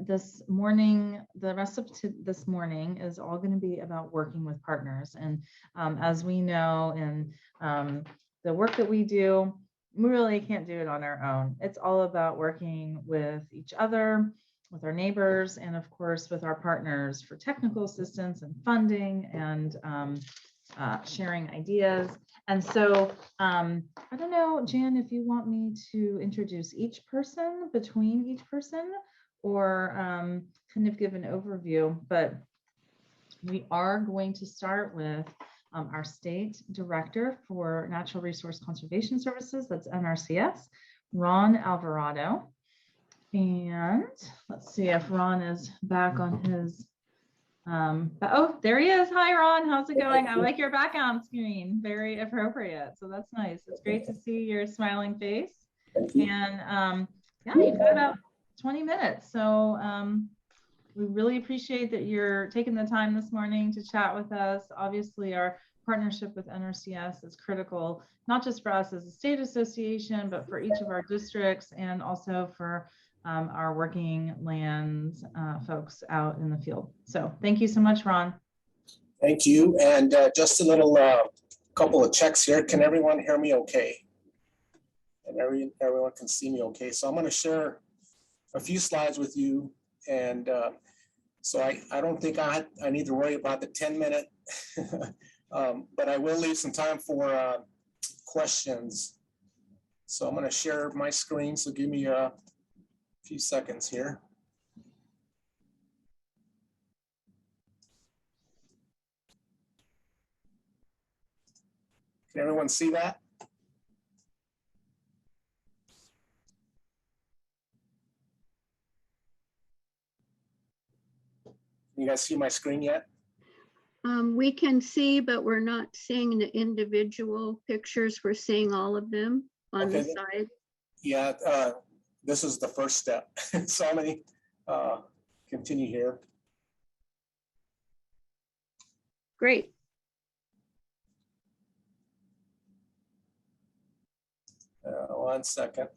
this morning, the rest of this morning is all going to be about working with partners. And as we know, in the work that we do, we really can't do it on our own. It's all about working with each other, with our neighbors, and of course with our partners for technical assistance and funding and sharing ideas. And so I don't know, Jan, if you want me to introduce each person between each person, or kind of give an overview, but we are going to start with our State Director for Natural Resource Conservation Services, that's NRCS, Ron Alvarado. And let's see if Ron is back on his, oh, there he is. Hi, Ron, how's it going? I like your background screen, very appropriate. So that's nice. It's great to see your smiling face. And yeah, you've got about 20 minutes. So we really appreciate that you're taking the time this morning to chat with us. Obviously, our partnership with NRCS is critical, not just for us as a state association, but for each of our districts and also for our working lands folks out in the field. So thank you so much, Ron. Thank you. And just a little couple of checks here. Can everyone hear me okay? And everyone can see me okay. So I'm going to share a few slides with you. And so I don't think I need to worry about the 10-minute, but I will leave some time for questions. So I'm going to share my screen. So give me a few seconds here. Can everyone see that? You guys see my screen yet? We can see, but we're not seeing the individual pictures. We're seeing all of them on the side. Yeah, this is the first step. So I'm going to continue here. Great. One second.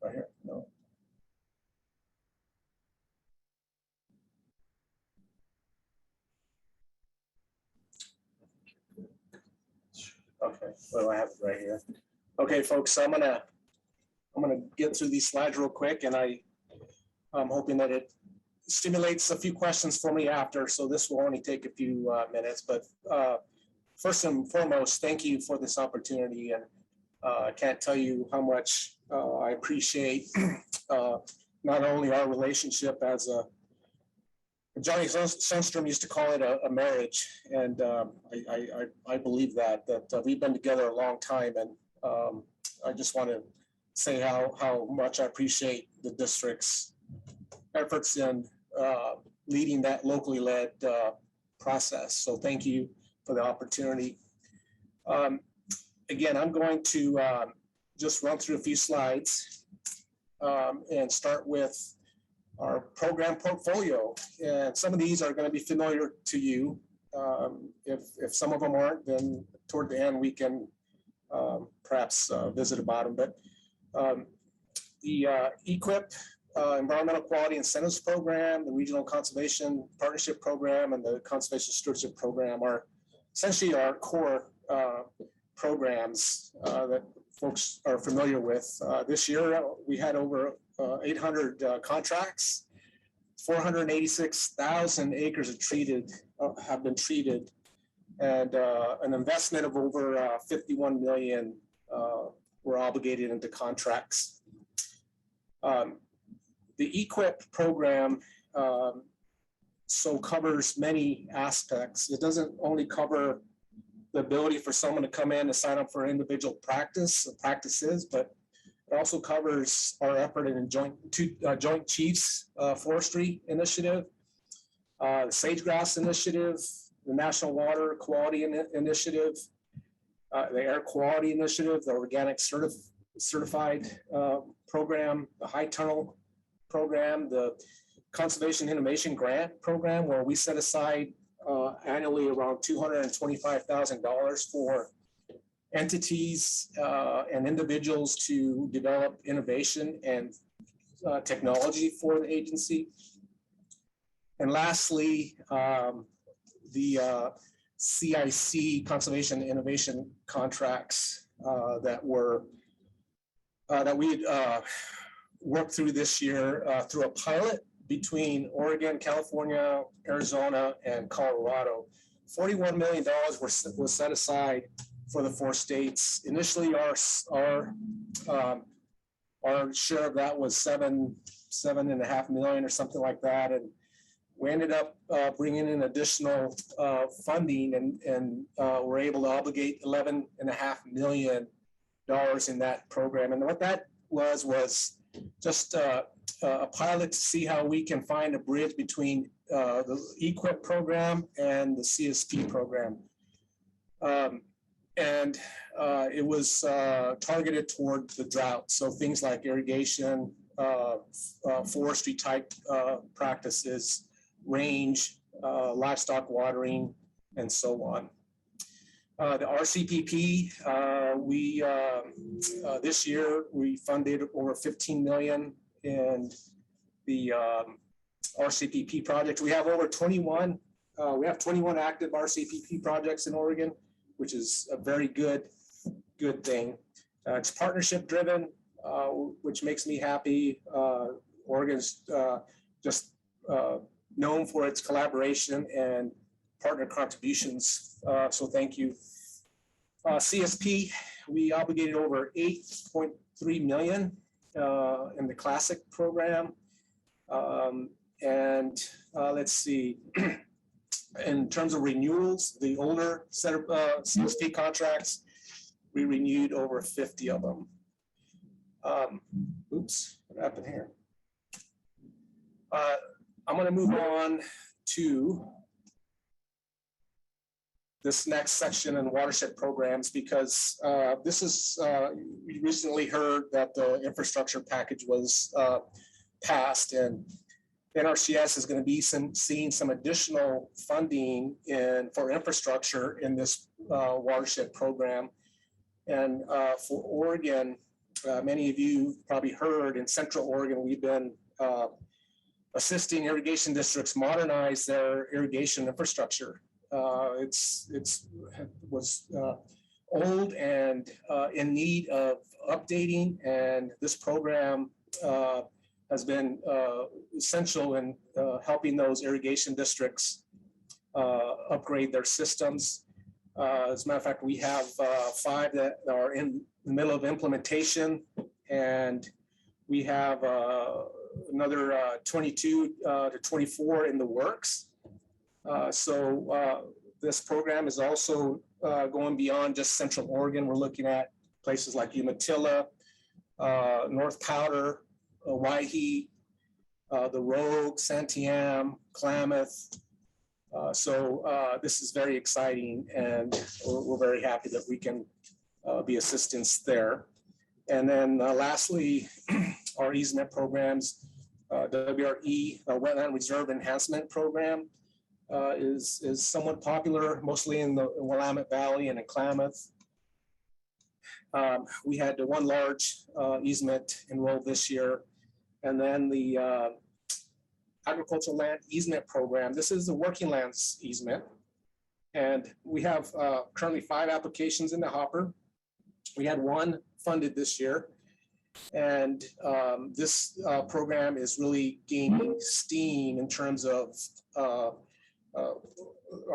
Right here, no. Okay, well, I have it right here. Okay, folks, so I'm gonna get through these slides real quick, and I'm hoping that it stimulates a few questions for me after. So this will only take a few minutes, but first and foremost, thank you for this opportunity, and I can't tell you how much I appreciate not only our relationship as Johnny Sundstrom used to call it a marriage, and I believe that we've been together a long time, and I just want to say how much I appreciate the district's efforts in leading that locally led process. So thank you for the opportunity. Again, I'm going to just run through a few slides and start with our program portfolio. And some of these are going to be familiar to you. If some of them aren't, then toward the end we can perhaps visit about them. But the EQIP, Environmental Quality Incentives Program, the Regional Conservation Partnership Program, and the Conservation Stewardship Program are essentially our core programs that folks are familiar with. This year we had over 800 contracts, 486,000 acres have been treated, and an investment of over 51 million were obligated into contracts. The EQIP program so covers many aspects. It doesn't only cover the ability for someone to come in and sign up for an individual practices, but it also covers our effort in Joint Chiefs Forestry Initiative, the Sagegrass Initiative, the National Water Quality Initiative, the Air Quality Initiative, the Organic Certified Program, the High Tunnel Program, the Conservation Innovation Grant Program, where we set aside annually around $225,000 for entities and individuals to develop innovation and technology for the agency. And lastly, the CIC conservation innovation contracts that we worked through this year through a pilot between Oregon, California, Arizona, and Colorado. $41 million was set aside for the 4 states. Initially, our share of that was $7.5 million or something like that, and we ended up bringing in additional funding, and were able to obligate $11.5 million in that program. And what that was just a pilot to see how we can find a bridge between the EQIP program and the CSP program. And it was targeted toward the drought. So things like irrigation, forestry type practices, range, livestock watering, and so on. The RCPP, this year we funded over 15 million in the RCPP project. We have over 21. We have 21 active RCPP projects in Oregon, which is a very good thing. It's partnership driven, which makes me happy. Oregon's just known for its collaboration and partner contributions. So thank you. CSP, we obligated over 8.3 million in the classic program. Let's see, in terms of renewals, the older set of CSP contracts, we renewed over 50 of them. Oops, what happened here? I'm going to move on to this next section in watershed programs, because this is, we recently heard that the infrastructure package was passed, and NRCS is going to be seeing some additional funding for infrastructure in this watershed program. And for Oregon, many of you probably heard in Central Oregon, we've been assisting irrigation districts modernize their irrigation infrastructure. It was old and in need of updating, and this program has been essential in helping those irrigation districts upgrade their systems. As a matter of fact, we have 5 that are in the middle of implementation, and we have another 22 to 24 in the works. So this program is also going beyond just Central Oregon. We're looking at places like Umatilla, North Powder, Waihe, the Rogue, Santiam, Klamath. So this is very exciting, and we're very happy that we can be assistance there. And then lastly, our easement programs, WRE, Wetland Reserve Enhancement Program, is somewhat popular, mostly in the Willamette Valley and in Klamath. We had one large easement enrolled this year. And then the agricultural land easement program. This is the working lands easement. And we have currently 5 applications in the hopper. We had 1 funded this year. And this program is really gaining steam in terms of our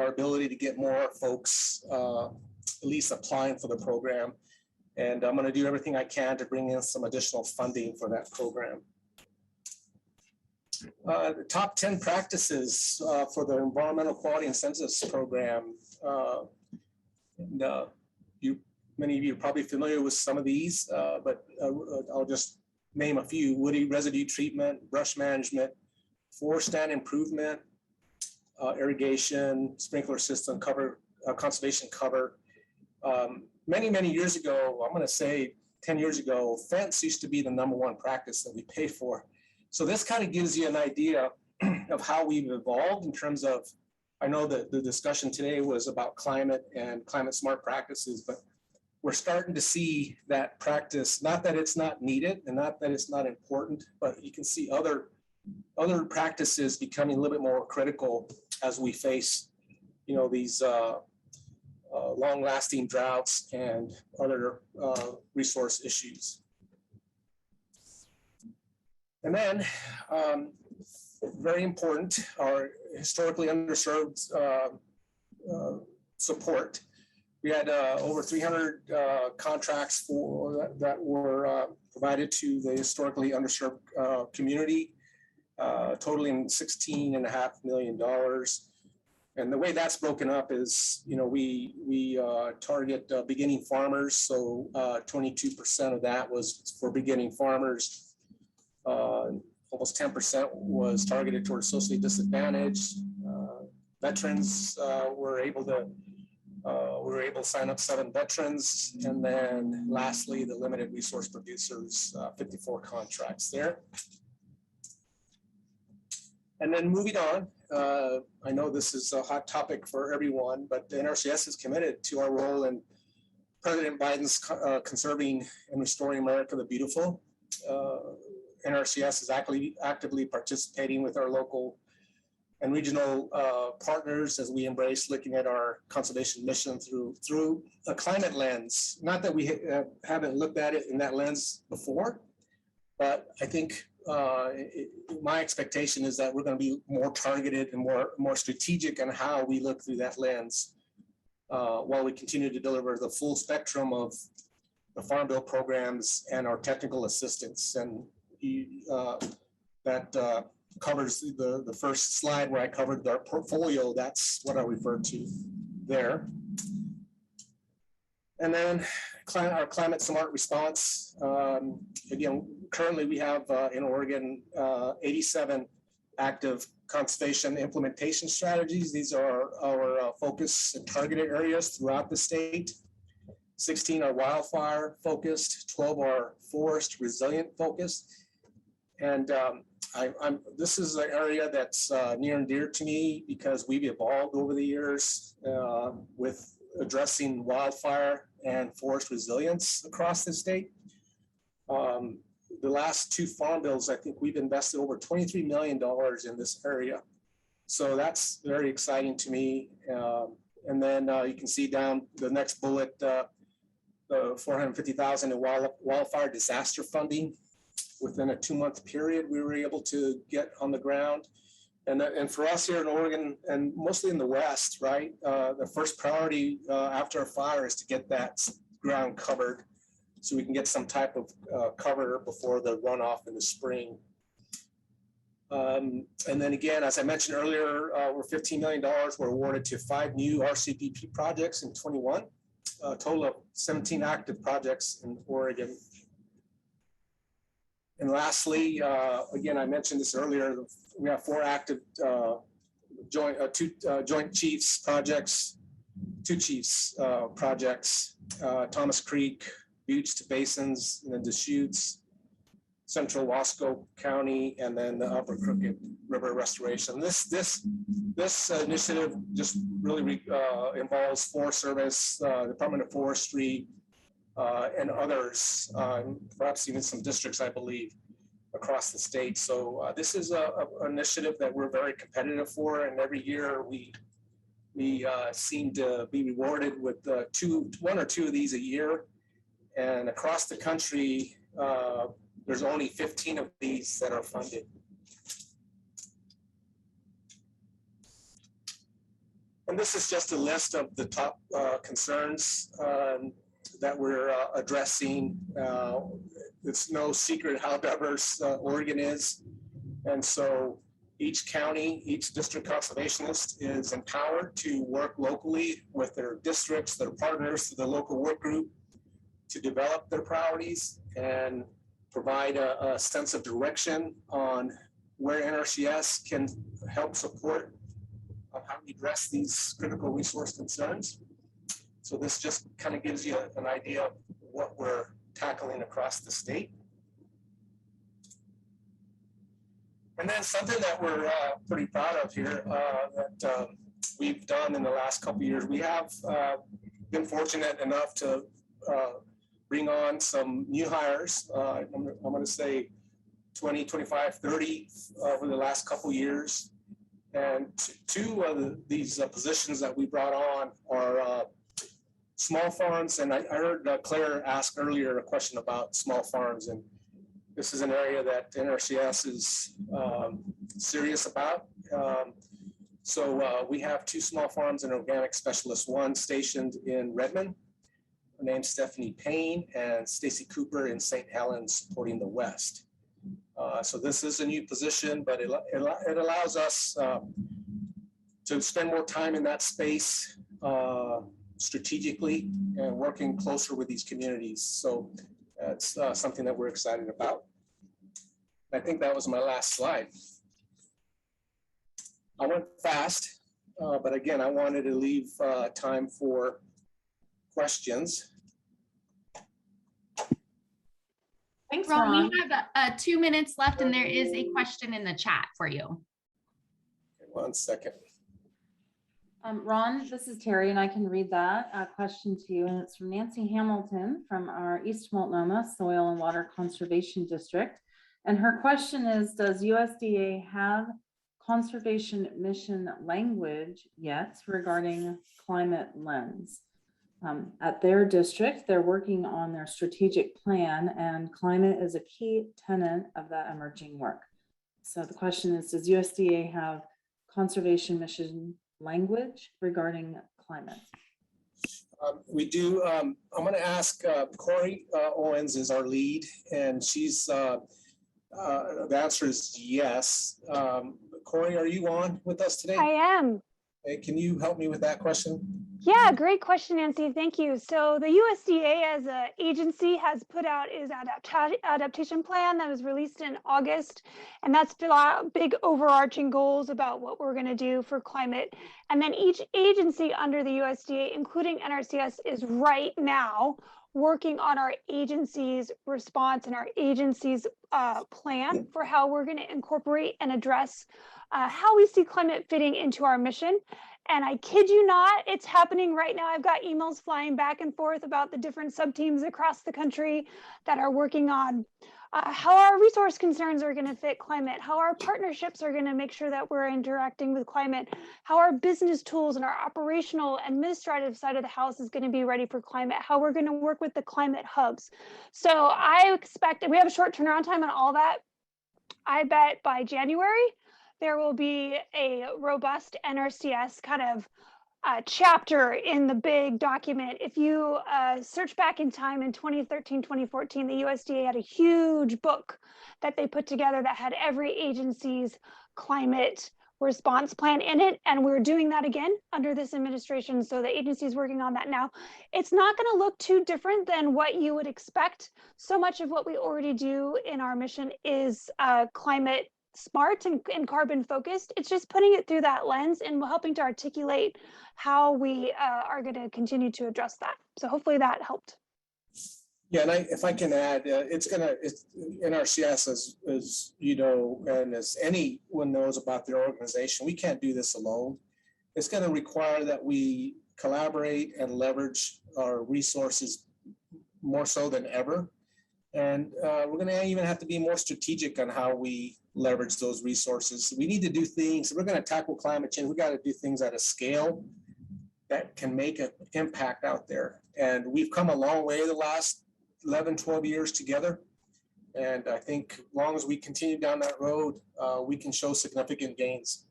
ability to get more folks at least applying for the program. And I'm going to do everything I can to bring in some additional funding for that program. The top 10 practices for the Environmental Quality and Census Program. Many of you are probably familiar with some of these, but I'll just name a few: woody residue treatment, brush management, forest stand improvement, irrigation, sprinkler system cover, conservation cover. Many years ago, I'm going to say 10 years ago, fence used to be the #1 practice that we paid for. So this kind of gives you an idea of how we've evolved in terms of, I know that the discussion today was about climate and climate smart practices, but we're starting to see that practice, not that it's not needed and not that it's not important, but you can see other practices becoming a little bit more critical as we face, these long-lasting droughts and other resource issues. And then, very important, are historically underserved support. We had over 300 contracts that were provided to the historically underserved community, totaling $16.5 million. And the way that's broken up is, we target beginning farmers. So 22% of that was for beginning farmers. Almost 10% was targeted towards socially disadvantaged. Veterans were able to sign up 7 veterans. And then lastly, the limited resource producers, 54 contracts there. And then moving on, I know this is a hot topic for everyone, but the NRCS is committed to our role in President Biden's conserving and restoring America the Beautiful. NRCS is actively participating with our local and regional partners as we embrace looking at our conservation mission through a climate lens. Not that we haven't looked at it in that lens before, but I think my expectation is that we're going to be more targeted and more strategic in how we look through that lens while we continue to deliver the full spectrum of the Farm Bill programs and our technical assistance. And that covers the first slide where I covered our portfolio. That's what I referred to there. And then our climate smart response. Again, currently we have in Oregon 87 active conservation implementation strategies. These are our focus and targeted areas throughout the state. 16 are wildfire focused, 12 are forest resilient focused. And this is an area that's near and dear to me because we've evolved over the years with addressing wildfire and forest resilience across the state. The last 2 farm bills, I think we've invested over $23 million in this area. So that's very exciting to me. And then you can see down the next bullet, the $450,000 in wildfire disaster funding. Within a 2-month period, we were able to get on the ground. And for us here in Oregon, and mostly in the West, right, the first priority after a fire is to get that ground covered so we can get some type of cover before the runoff in the spring. And then again, as I mentioned earlier, we're $15 million were awarded to 5 new RCPP projects in 21, a total of 17 active projects in Oregon. And lastly, again, I mentioned this earlier, we have 4 active joint chiefs projects, 2 chiefs projects, Thomas Creek, Buttes to Basins, and then Deschutes, Central Wasco County, and then the Upper Crooked River Restoration. This initiative just really involves Forest Service, Department of Forestry, and others, perhaps even some districts, I believe, across the state. So this is an initiative that we're very competitive for, and every year we seem to be rewarded with 1 or 2 of these a year. And across the country, there's only 15 of these that are funded. And this is just a list of the top concerns that we're addressing. It's no secret how diverse Oregon is. And so each county, each district conservationist is empowered to work locally with their districts, their partners, the local work group to develop their priorities and provide a sense of direction on where NRCS can help support how we address these critical resource concerns. So this just kind of gives you an idea of what we're tackling across the state. And then something that we're pretty proud of here that we've done in the last couple of years, we have been fortunate enough to bring on some new hires. I'm going to say 20, 25, 30 over the last couple years. And two of these positions that we brought on are small farms. And I heard Claire ask earlier a question about small farms. And this is an area that NRCS is serious about. So we have two small farms and organic specialist, one stationed in Redmond, named Stephanie Payne, and Stacy Cooper in St. Helens, supporting the West. So this is a new position, but it allows us to spend more time in that space strategically and working closer with these communities. So that's something that we're excited about. I think that was my last slide. I went fast, but again, I wanted to leave time for questions. Thanks, Ron, Ron. we have 2 minutes left and there is a question in the chat for you. Okay, 1 second. Ron, this is Terry, and I can read that question to you. And it's from Nancy Hamilton from our East Multnomah Soil and Water Conservation District. And her question is, does USDA have conservation mission language yet regarding climate lens? At their district, they're working on their strategic plan, and climate is a key tenet of that emerging work. So the question is, does USDA have conservation mission language regarding climate? We do. I'm going to ask Corey Owens is our lead, and she's the answer is yes. Corey, are you on with us today? I am. Hey, can you help me with that question? Yeah, great question, Nancy. Thank you. So the USDA as an agency has put out its adaptation plan that was released in August. And that's big overarching goals about what we're going to do for climate. And then each agency under the USDA, including NRCS, is right now working on our agency's response and our agency's plan for how we're going to incorporate and address how we see climate fitting into our mission. And I kid you not, it's happening right now. I've got emails flying back and forth about the different sub-teams across the country that are working on how our resource concerns are going to fit climate, how our partnerships are going to make sure that we're interacting with climate, how our business tools and our operational administrative side of the house is going to be ready for climate, how we're going to work with the climate hubs. So I expect, we have a short turnaround time on all that. I bet by January, there will be a robust NRCS kind of chapter in the big document. If you search back in time in 2013, 2014, the USDA had a huge book that they put together that had every agency's climate response plan in it. And we're doing that again under this administration. So the agency is working on that now. It's not going to look too different than what you would expect. So much of what we already do in our mission is climate smart and carbon focused. It's just putting it through that lens and helping to articulate how we are going to continue to address that. So hopefully that helped. Yeah, and if I can add, it's NRCS, as you know, and as anyone knows about their organization, we can't do this alone. It's going to require that we collaborate and leverage our resources more so than ever. And we're going to even have to be more strategic on how we leverage those resources. We need to do things. If we're going to tackle climate change, we got to do things at a scale that can make an impact out there. And we've come a long way the last 11, 12 years together. And I think as long as we continue down that road, we can show significant gains.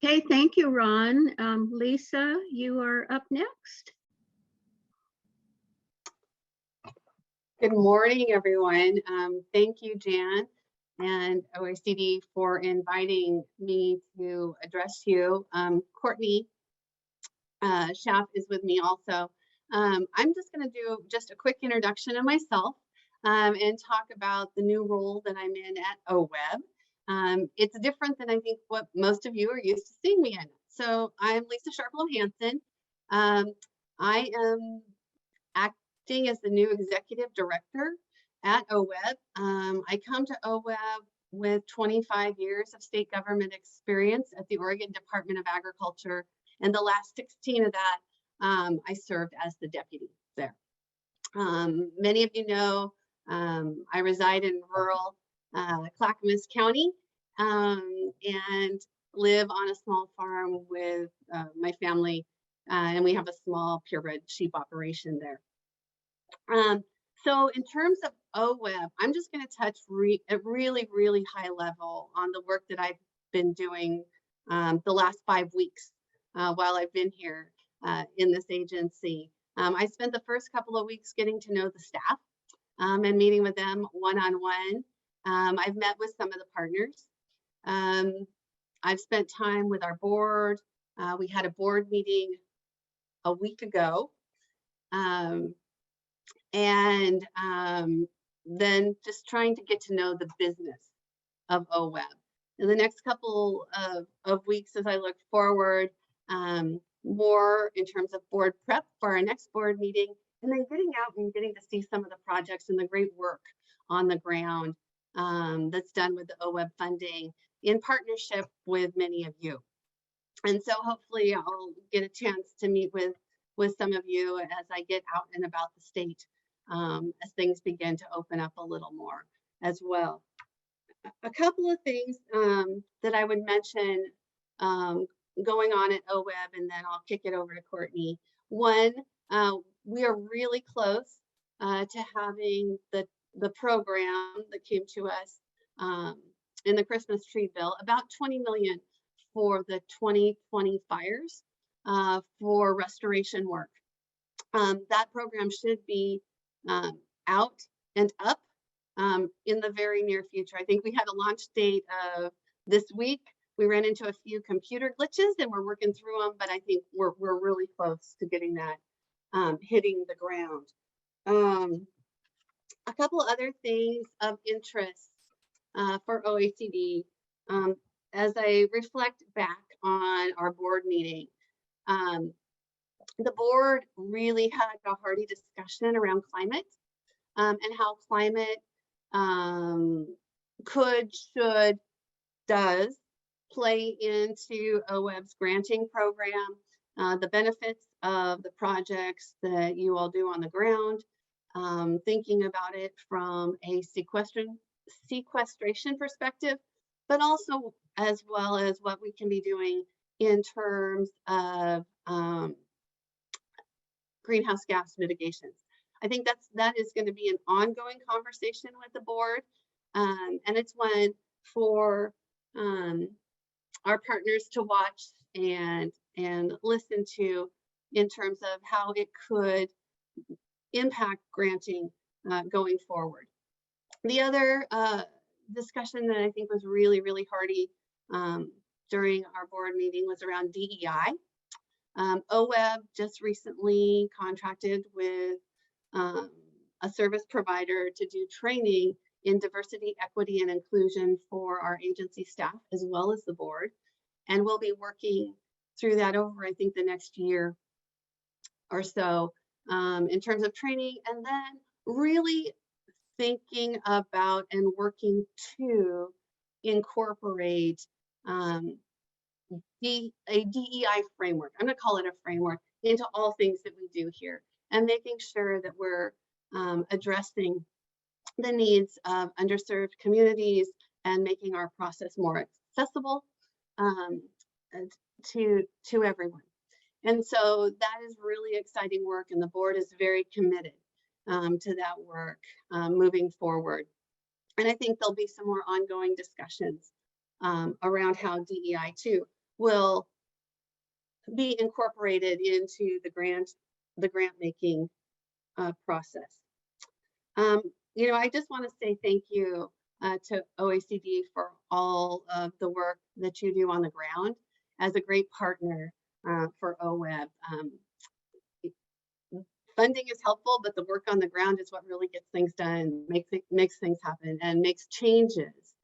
Okay, thank you, Ron. Lisa, you are up next. Good morning, everyone. Thank you, Jan and OACD for inviting me to address you. Courtney Schaff is with me also. I'm just going to do just a quick introduction of myself and talk about the new role that I'm in at OWEB. It's different than I think what most of you are used to seeing me in. So I'm Lisa Sharplow Hansen. I am acting as the new executive director at OWEB. I come to OWEB with 25 years of state government experience at the Oregon Department of Agriculture, and the last 16 of that I served as the deputy. there. Many of you know I reside in rural Clackamas County and live on a small farm with my family, and we have a small purebred sheep operation there. So in terms of OWEB, I'm just going to touch at really high level on the work that I've been doing the last 5 weeks while I've been here in this agency. I spent the first couple of weeks getting to know the staff and meeting with them one-on-one. I've met with some of the partners. I've spent time with our board. We had a board meeting a week ago. And then just trying to get to know the business of OWEB. In the next couple of weeks, as I look forward, more in terms of board prep for our next board meeting, and then getting out and getting to see some of the projects and the great work on the ground that's done with the OWEB funding in partnership with many of you. And so hopefully I'll get a chance to meet with some of you as I get out and about the state as things begin to open up a little more as well. A couple of things that I would mention going on at OWEB, and then I'll kick it over to Courtney. One, we are really close to having the program that came to us in the Christmas tree bill, about $20 million for the 2020 fires for restoration work. That program should be out and up in the very near future. I think we had a launch date of this week. We ran into a few computer glitches and we're working through them, but I think we're really close to getting that hitting the ground. A couple other things of interest for OACD. As I reflect back on our board meeting, the board really had a hearty discussion around climate and how climate could, should, does play into OWEB's granting program, the benefits of the projects that you all do on the ground, thinking about it from a sequestration perspective, but also as well as what we can be doing in terms of greenhouse gas mitigations. I think that is going to be an ongoing conversation with the board, and it's one for our partners to watch and listen to in terms of how it could impact granting going forward. The other discussion that I think was really hearty during our board meeting was around DEI. OWEB just recently contracted with a service provider to do training in diversity, equity, and inclusion for our agency staff as well as the board. And we'll be working through that over, I think, the next year or so in terms of training, and then really thinking about and working to incorporate a DEI framework. I'm going to call it a framework into all things that we do here, and making sure that we're addressing the needs of underserved communities and making our process more accessible to everyone. And so that is really exciting work, and the board is very committed to that work moving forward. And I think there'll be some more ongoing discussions around how DEI too will be incorporated into the grant making process. You know, I just want to say thank you to OACD for all of the work that you do on the ground as a great partner for OWEB. Funding is helpful, but the work on the ground is what really gets things done, makes things happen, and makes changes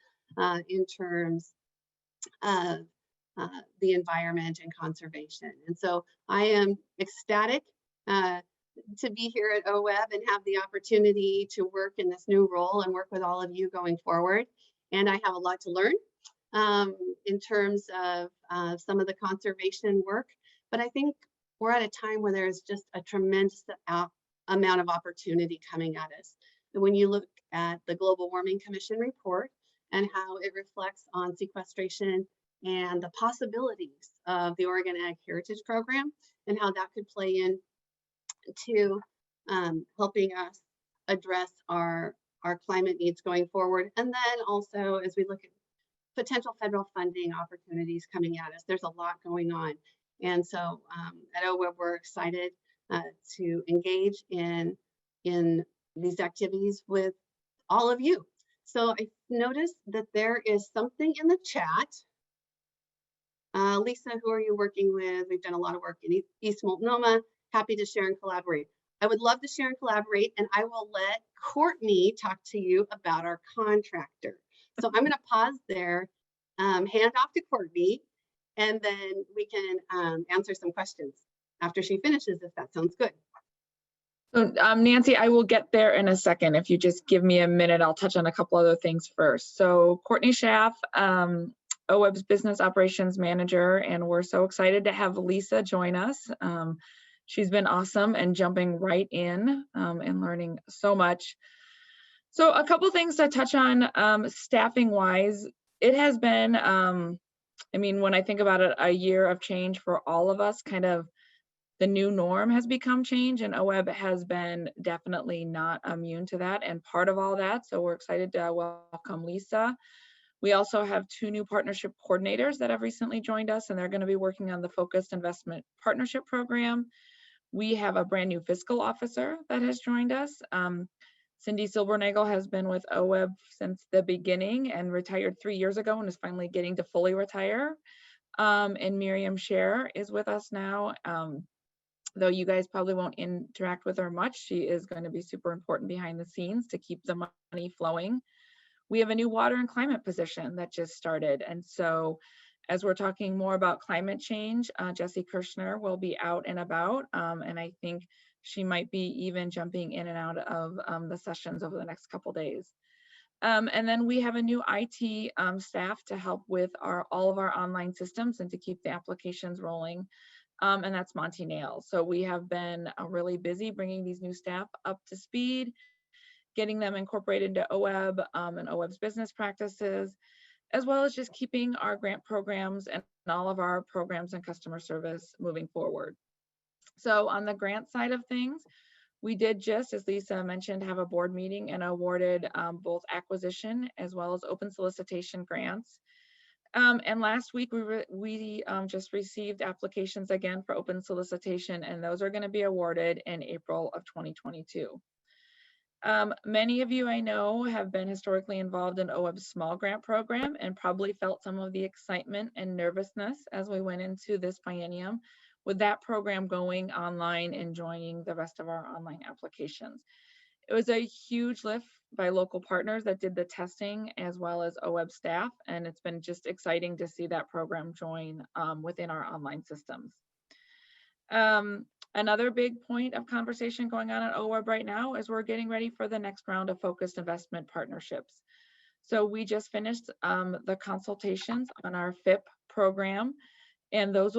in terms of the environment and conservation. And so I am ecstatic to be here at OWEB and have the opportunity to work in this new role and work with all of you going forward. And I have a lot to learn in terms of some of the conservation work, but I think we're at a time where there's just a tremendous amount of opportunity coming at us. And when you look at the Global Warming Commission report and how it reflects on sequestration and the possibilities of the Oregon Ag Heritage Program and how that could play in to helping us address our climate needs going forward. And then also, as we look at potential federal funding opportunities coming at us, there's a lot going on. And so at OWEB, we're excited to engage in these activities with all of you. So I noticed that there is something in the chat. Lisa, who are you working with? We've done a lot of work in East Multnomah. Happy to share and collaborate. I would love to share and collaborate, and I will let Courtney talk to you about our contractor. So I'm going to pause there, hand off to Courtney, and then we can answer some questions after she finishes, if that sounds good. So, Nancy, I will get there in a second. If you just give me a minute, I'll touch on a couple other things first. So Courtney Schaff, OWEB's Business Operations Manager, and we're so excited to have Lisa join us. She's been awesome and jumping right in and learning so much. So a couple things to touch on staffing wise. It has been, I mean, when I think about it, a year of change for all of us. Kind of the new norm has become change, and OWEB has been definitely not immune to that and part of all that. So we're excited to welcome Lisa. We also have 2 new partnership coordinators that have recently joined us, and they're going to be working on the Focused Investment Partnership Program. We have a brand new fiscal officer that has joined us. Cindy Silbernagel has been with OWEB since the beginning and retired 3 years ago and is finally getting to fully retire. And Miriam Scher is with us now. Though you guys probably won't interact with her much, she is going to be super important behind the scenes to keep the money flowing. We have a new water and climate position that just started. And so as we're talking more about climate change, Jessie Kirshner will be out and about. And I think she might be even jumping in and out of the sessions over the next couple days. And then we have a new IT staff to help with all of our online systems and to keep the applications rolling. And that's Monty Nail. So we have been really busy bringing these new staff up to speed, getting them incorporated into OWEB and OWEB's business practices, as well as just keeping our grant programs and all of our programs and customer service moving forward. So on the grant side of things, we did just, as Lisa mentioned, have a board meeting and awarded both acquisition as well as open solicitation grants. And last week, we just received applications again for open solicitation, and those are going to be awarded in April of 2022. Many of you I know have been historically involved in OWEB's small grant program and probably felt some of the excitement and nervousness as we went into this biennium with that program going online and joining the rest of our online applications. It was a huge lift by local partners that did the testing as well as OWEB staff, and it's been just exciting to see that program join within our online systems. Another big point of conversation going on at OWEB right now is we're getting ready for the next round of focused investment partnerships. So we just finished the consultations on our FIP program, and those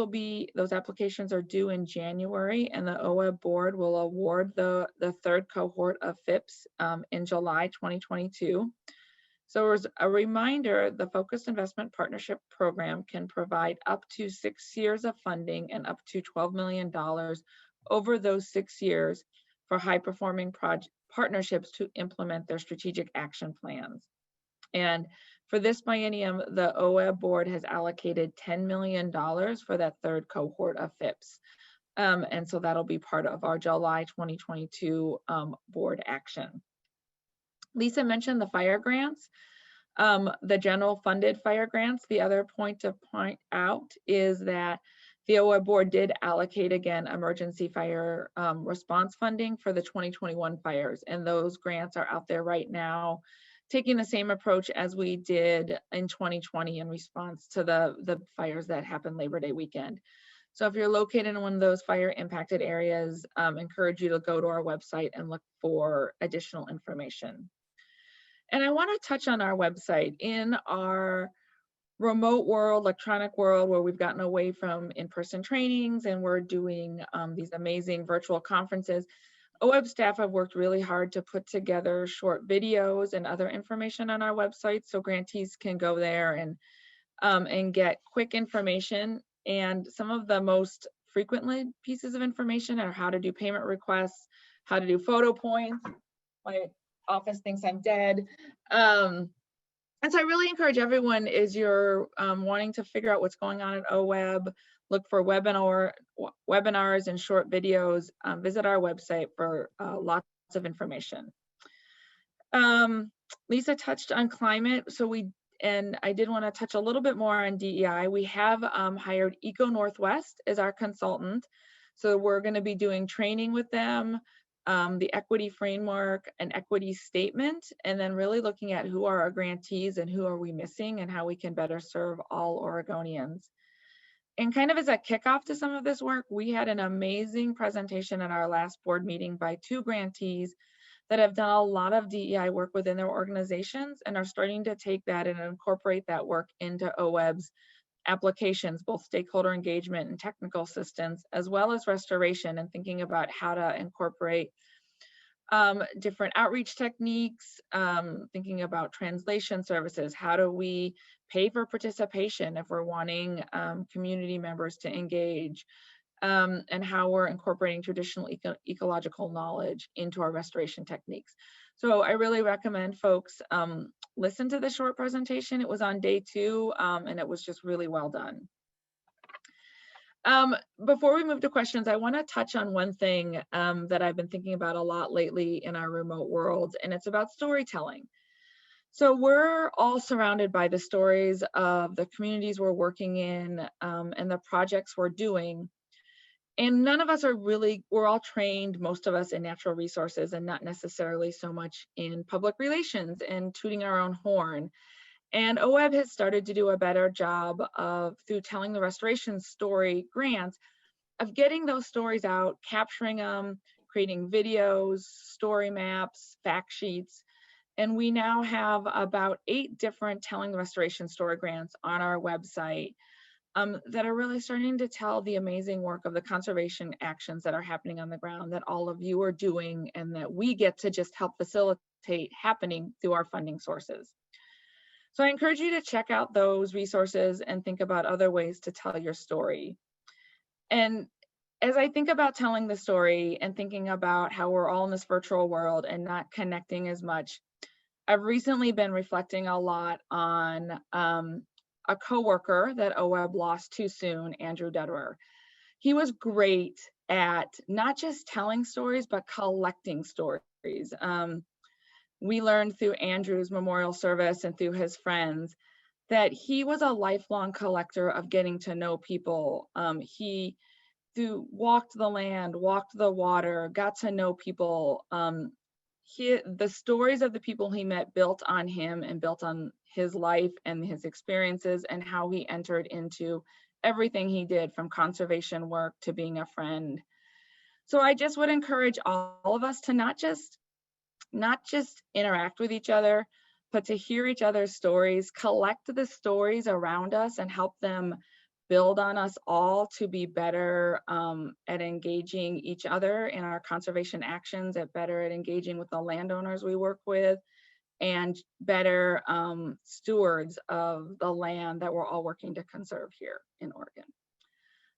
applications are due in January, and the OWEB board will award the 3rd cohort of FIPs in July 2022. So as a reminder, the Focused Investment Partnership Program can provide up to 6 years of funding and up to $12 million over those 6 years for high-performing partnerships to implement their strategic action plans. And for this biennium, the OWEB board has allocated $10 million for that 3rd cohort of FIPs. And so that'll be part of our July 2022 board action. Lisa mentioned the fire grants, the general funded fire grants. The other point to point out is that the OWEB board did allocate again emergency fire response funding for the 2021 fires, and those grants are out there right now, taking the same approach as we did in 2020 in response to the fires that happened Labor Day weekend. So if you're located in one of those fire impacted areas, encourage you to go to our website and look for additional information. And I want to touch on our website. In our remote world, electronic world, where we've gotten away from in-person trainings and we're doing these amazing virtual conferences, OWEB staff have worked really hard to put together short videos and other information on our website so grantees can go there and get quick information. And some of the most frequently pieces of information are how to do payment requests, how to do photo points. My office thinks I'm dead. And so I really encourage everyone, as you're wanting to figure out what's going on at OWEB, look for webinars and short videos, visit our website for lots of information. Lisa touched on climate, and I did want to touch a little bit more on DEI. We have hired Eco Northwest as our consultant. So we're going to be doing training with them, the equity framework, an equity statement, and then really looking at who are our grantees and who are we missing and how we can better serve all Oregonians. And kind of as a kickoff to some of this work, we had an amazing presentation at our last board meeting by 2 grantees that have done a lot of DEI work within their organizations and are starting to take that and incorporate that work into OWEB's applications, both stakeholder engagement and technical assistance, as well as restoration, and thinking about how to incorporate different outreach techniques, thinking about translation services. How do we pay for participation if we're wanting community members to engage? And how we're incorporating traditional ecological knowledge into our restoration techniques. So I really recommend folks listen to the short presentation. It was on day 2 and it was just really well done. Before we move to questions, I want to touch on one thing that I've been thinking about a lot lately in our remote world, and it's about storytelling. So we're all surrounded by the stories of the communities we're working in and the projects we're doing. And none of us are we're all trained, most of us, in natural resources and not necessarily so much in public relations and tooting our own horn. And OWEB has started to do a better job of, through telling the restoration story grants, of getting those stories out, capturing them, creating videos, story maps, fact sheets. And we now have about 8 different telling the restoration story grants on our website that are really starting to tell the amazing work of the conservation actions that are happening on the ground that all of you are doing and that we get to just help facilitate happening through our funding sources. So I encourage you to check out those resources and think about other ways to tell your story. And as I think about telling the story and thinking about how we're all in this virtual world and not connecting as much, I've recently been reflecting a lot on a coworker that OWEB lost too soon, Andrew Detterer. He was great at not just telling stories, but collecting stories. We learned through Andrew's memorial service and through his friends that he was a lifelong collector of getting to know people. He walked the land, walked the water, got to know people. The stories of the people he met built on him and built on his life and his experiences and how he entered into everything he did, from conservation work to being a friend. So I just would encourage all of us to not just interact with each other, but to hear each other's stories, collect the stories around us and help them build on us all to be better at engaging each other in our conservation actions, better at engaging with the landowners we work with, and better stewards of the land that we're all working to conserve here in Oregon.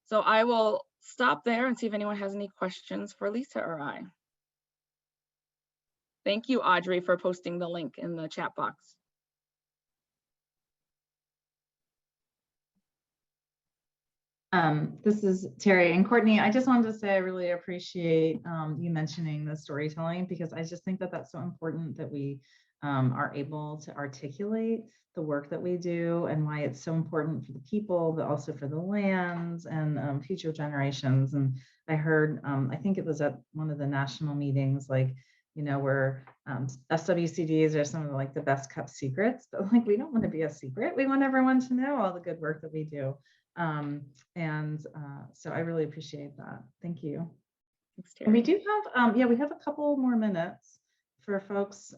So I will stop there and see if anyone has any questions for Lisa or I. Thank you, Audrey, for posting the link in the chat box. This is Terry and Courtney. I just wanted to say I really appreciate you mentioning the storytelling, because I just think that that's so important that we are able to articulate the work that we do and why it's so important for the people, but also for the lands and future generations. And I heard, I think it was at one of the national meetings, like, you know, where SWCDs are some of the best kept secrets, but like, we don't want to be a secret. We want everyone to know all the good work that we do. So I really appreciate that. Thank you. Thanks, And we Terry. do have, we have a couple more minutes for folks.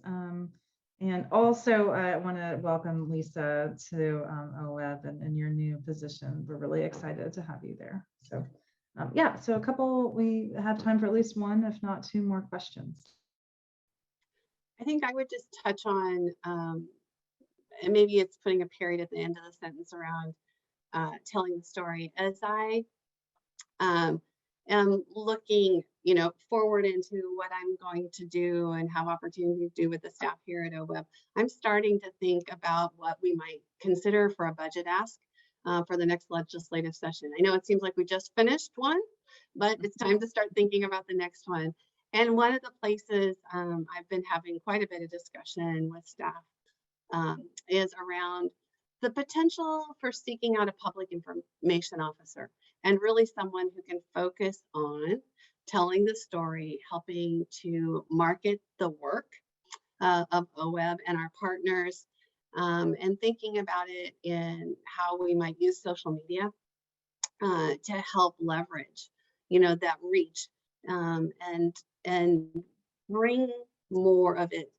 And also I want to welcome Lisa to OWEB and your new position. We're really excited to have you there. So Yeah, so we have time for at least one, if not two more questions. I think I would just touch on, and maybe it's putting a period at the end of the sentence around telling the story. As I am looking, forward into what I'm going to do and have opportunities to do with the staff here at OWEB, I'm starting to think about what we might consider for a budget ask for the next legislative session. I know it seems like we just finished one, but it's time to start thinking about the next one. And one of the places I've been having quite a bit of discussion with staff is around the potential for seeking out a public information officer, and really someone who can focus on telling the story, helping to market the work of OWEB and our partners, and thinking about it in how we might use social media to help leverage, that reach, and bring more of it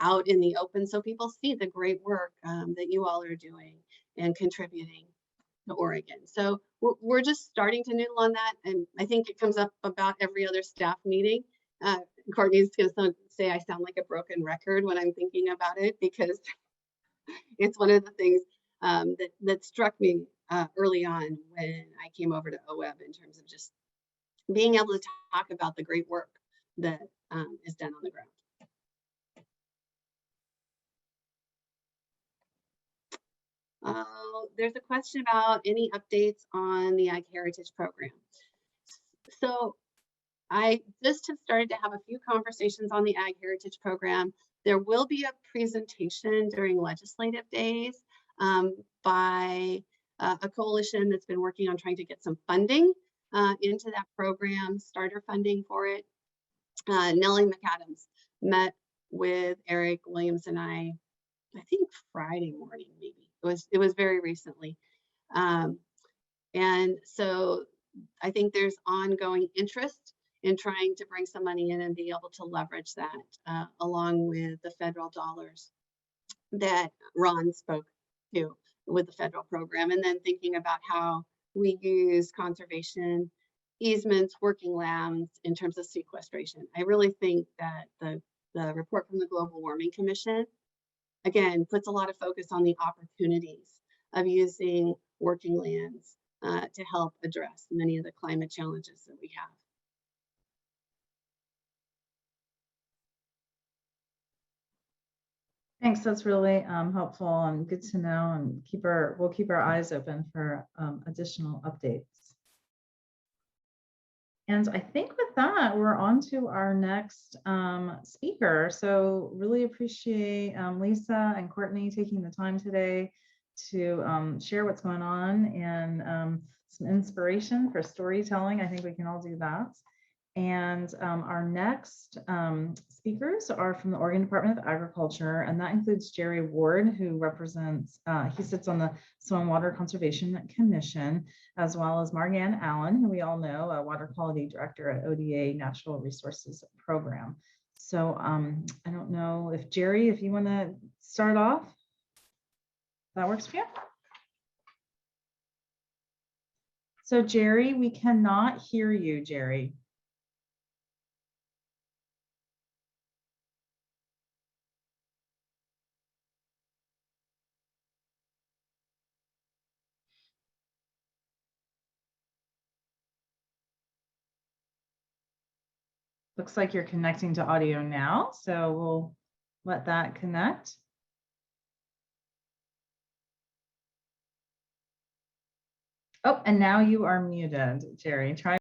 out in the open so people see the great work that you all are doing and contributing to Oregon. So we're just starting to noodle on that, and I think it comes up about every other staff meeting. Courtney's going to say I sound like a broken record when I'm thinking about it, because it's one of the things that struck me early on when I came over to OWEB, in terms of just being able to talk about the great work that is done on the ground. There's a question about any updates on the Ag Heritage Program. So I just have started to have a few conversations on the Ag Heritage Program. There will be a presentation during legislative days by a coalition that's been working on trying to get some funding into that program, starter funding for it. Nellie McAdams met with Eric Williams and I think Friday morning, maybe. It was very recently. And so I think there's ongoing interest in trying to bring some money in and be able to leverage that along with the federal dollars that Ron spoke to with the federal program, and then thinking about how we use conservation easements, working lands in terms of sequestration. I really think that the report from the Global Warming Commission, again, puts a lot of focus on the opportunities of using working lands to help address many of the climate challenges that we have. Thanks, that's really helpful and good to know, and we'll keep our eyes open for additional updates. And I think with that, we're on to our next speaker. So really appreciate Lisa and Courtney taking the time today to share what's going on, and some inspiration for storytelling. I think we can all do that. And our next speakers are from the Oregon Department of Agriculture, and that includes Jerry Ward, who he sits on the Soil and Water Conservation Commission, as well as Margann Allen, who we all know, a Water Quality Director at ODA Natural Resources Program. So I don't know if Jerry, if you want to start off, that works for you. So Jerry, we cannot hear you, Jerry. Looks like you're connecting to audio now, so we'll let that connect. Oh, and now you are muted, Jerry. Try